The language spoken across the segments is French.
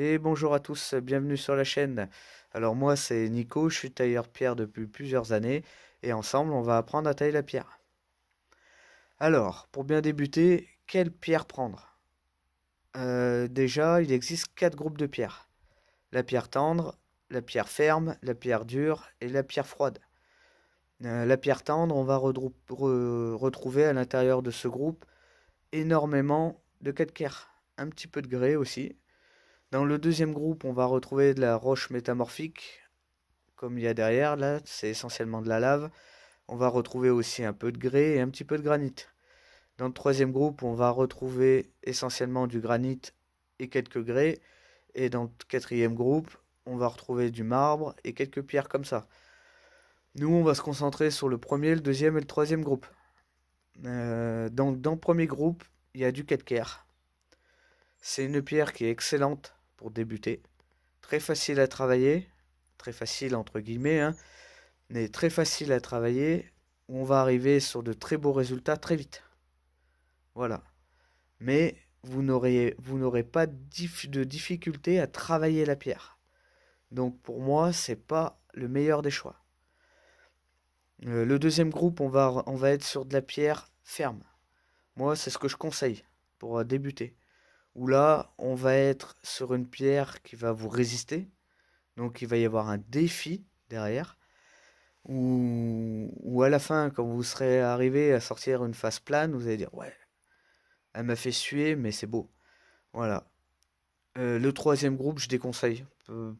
Et bonjour à tous, bienvenue sur la chaîne. Alors moi c'est Nico, je suis tailleur pierre depuis plusieurs années et ensemble on va apprendre à tailler la pierre. Alors, pour bien débuter, quelle pierre prendre? Déjà, il existe 4 groupes de pierres. La pierre tendre, la pierre ferme, la pierre dure et la pierre froide. La pierre tendre, on va retrouver à l'intérieur de ce groupe énormément de calcaire, un petit peu de grès aussi. Dans le deuxième groupe, on va retrouver de la roche métamorphique, comme il y a derrière, là, c'est essentiellement de la lave. On va retrouver aussi un peu de grès et un petit peu de granit. Dans le troisième groupe, on va retrouver essentiellement du granit et quelques grès. Et dans le quatrième groupe, on va retrouver du marbre et quelques pierres comme ça. Nous, on va se concentrer sur le premier, le deuxième et le troisième groupe. Dans le premier groupe, il y a du calcaire. C'est une pierre qui est excellente pour débuter. Très facile à travailler, très facile entre guillemets, hein, mais très facile à travailler, où on va arriver sur de très beaux résultats très vite. Voilà. Mais vous n'aurez pas de difficulté à travailler la pierre. Donc pour moi, c'est pas le meilleur des choix. Le deuxième groupe, on va être sur de la pierre ferme. Moi, c'est ce que je conseille pour débuter. Où là, on va être sur une pierre qui va vous résister. Donc il va y avoir un défi derrière. Ou à la fin, quand vous serez arrivé à sortir une face plane, vous allez dire ouais, elle m'a fait suer, mais c'est beau. Voilà. Le troisième groupe, je déconseille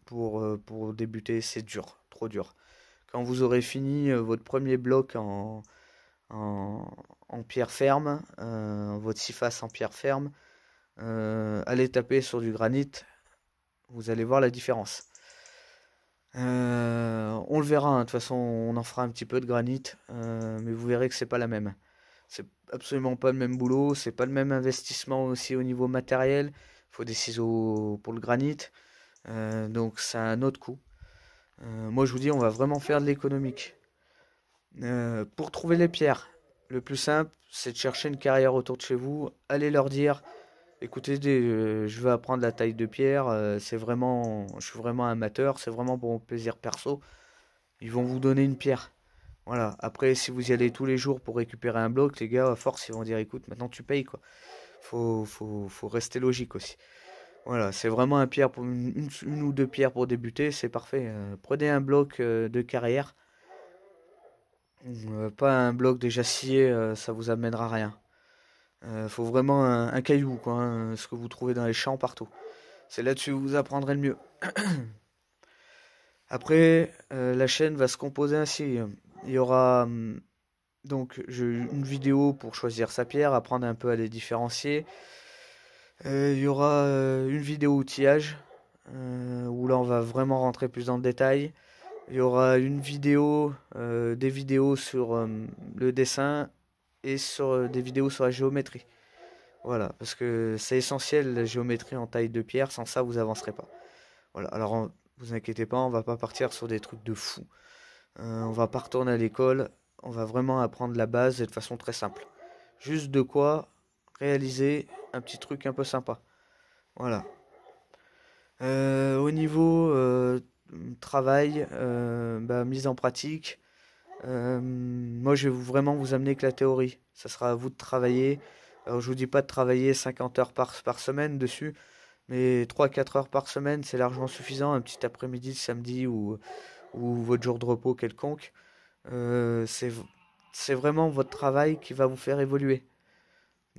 pour débuter, c'est dur, trop dur. Quand vous aurez fini votre premier bloc en, en pierre ferme, votre 6 faces en pierre ferme, allez taper sur du granit, vous allez voir la différence. On le verra, hein, de toute façon, on en fera un petit peu de granit, mais vous verrez que c'est pas la même. C'est absolument pas le même boulot, c'est pas le même investissement aussi au niveau matériel. Il faut des ciseaux pour le granit, donc c'est un autre coût. Moi, je vous dis, on va vraiment faire de l'économique. Pour trouver les pierres, le plus simple, c'est de chercher une carrière autour de chez vous. Allez leur dire, écoutez, je veux apprendre la taille de pierre. Je suis vraiment amateur. C'est vraiment pour mon plaisir perso. Ils vont vous donner une pierre. Voilà. Après, si vous y allez tous les jours pour récupérer un bloc, les gars, à force, ils vont dire, écoute, maintenant tu payes, quoi. Faut rester logique aussi. Voilà, c'est vraiment un pierre pour une ou deux pierres pour débuter, c'est parfait. Prenez un bloc de carrière. Pas un bloc déjà scié, ça vous amènera à rien. Faut vraiment un caillou, quoi, hein, ce que vous trouvez dans les champs partout. C'est là-dessus que vous apprendrez le mieux. Après, la chaîne va se composer ainsi. Il y aura donc une vidéo pour choisir sa pierre, apprendre un peu à les différencier. Il y aura une vidéo outillage, où là on va vraiment rentrer plus dans le détail. Il y aura une vidéo, des vidéos sur le dessin et sur des vidéos sur la géométrie. Voilà, parce que c'est essentiel la géométrie en taille de pierre, sans ça vous avancerez pas. Voilà, alors vous inquiétez pas, on va pas partir sur des trucs de fou. On va pas retourner à l'école, on va vraiment apprendre la base et de façon très simple. Juste de quoi réaliser un petit truc un peu sympa. Voilà. Au niveau travail, mise en pratique, moi je vais vraiment vous amener que la théorie. Ça sera à vous de travailler. Alors je vous dis pas de travailler 50 heures par semaine dessus, mais 3-4 heures par semaine, c'est largement suffisant. Un petit après-midi, samedi ou votre jour de repos quelconque. Euh, c'est, c'est vraiment votre travail qui va vous faire évoluer.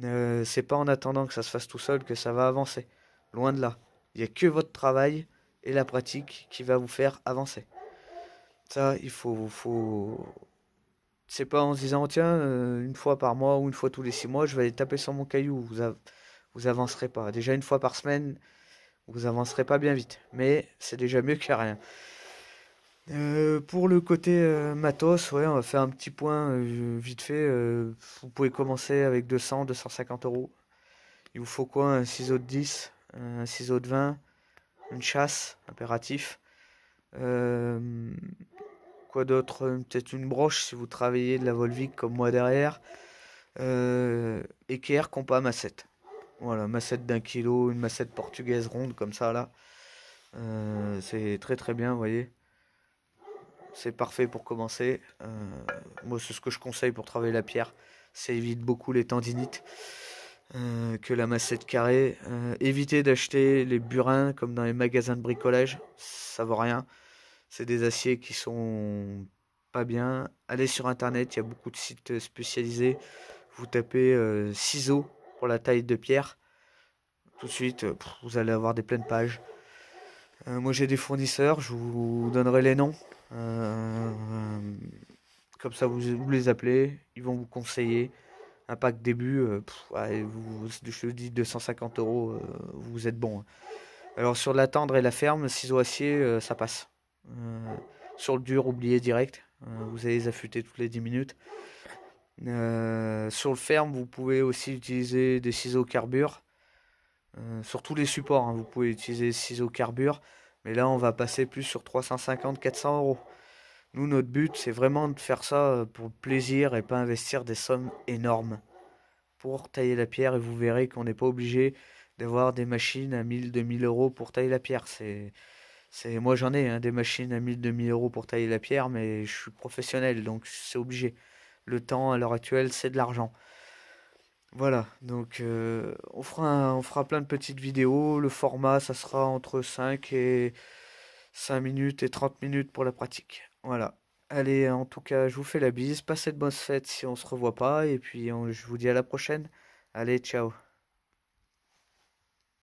C'est pas en attendant que ça se fasse tout seul que ça va avancer. Loin de là. Il n'y a que votre travail et la pratique qui va vous faire avancer. Ça, c'est pas en se disant, tiens, une fois par mois ou une fois tous les 6 mois, je vais aller taper sur mon caillou. Vous avancerez pas. Déjà une fois par semaine, vous avancerez pas bien vite. Mais c'est déjà mieux que rien. Pour le côté matos, ouais, on va faire un petit point vite fait. Vous pouvez commencer avec 200-250 euros. Il vous faut quoi? Un ciseau de 10, un ciseau de 20, une chasse, impératif. Euh, Quoi d'autre? Peut-être une broche si vous travaillez de la Volvic comme moi derrière. Équerre, compas, massette. Voilà, massette d'1 kilo, une massette portugaise ronde comme ça là. C'est très très bien, vous voyez. C'est parfait pour commencer. Moi, c'est ce que je conseille pour travailler la pierre. Ça évite beaucoup les tendinites que la massette carrée. Évitez d'acheter les burins comme dans les magasins de bricolage. Ça vaut rien. C'est des aciers qui sont pas bien. Allez sur internet, il y a beaucoup de sites spécialisés. Vous tapez ciseaux pour la taille de pierre. Tout de suite, vous allez avoir des pleines pages. Moi j'ai des fournisseurs, je vous donnerai les noms. Euh, Comme ça vous les appelez, ils vont vous conseiller. Un pack début, ouais, je te dis 250 euros, vous êtes bon, hein. Alors sur la tendre et la ferme, ciseaux acier, ça passe. Sur le dur, oubliez direct. Vous allez les affûter toutes les 10 minutes. Sur le ferme, vous pouvez aussi utiliser des ciseaux carbure. Sur tous les supports, hein, vous pouvez utiliser des ciseaux carbure. Mais là, on va passer plus sur 350-400 euros. Nous, notre but, c'est vraiment de faire ça pour le plaisir et pas investir des sommes énormes pour tailler la pierre. Et vous verrez qu'on n'est pas obligé d'avoir des machines à 1000-2000 euros pour tailler la pierre. Moi, j'en ai hein, des machines à 1000-2000 euros pour tailler la pierre, mais je suis professionnel, donc c'est obligé. Le temps, à l'heure actuelle, c'est de l'argent. Voilà, donc on fera plein de petites vidéos. Le format, ça sera entre 5 minutes et 30 minutes pour la pratique. Voilà. Allez, en tout cas, je vous fais la bise. Passez de bonnes fêtes si on se revoit pas. Et puis, je vous dis à la prochaine. Allez, ciao.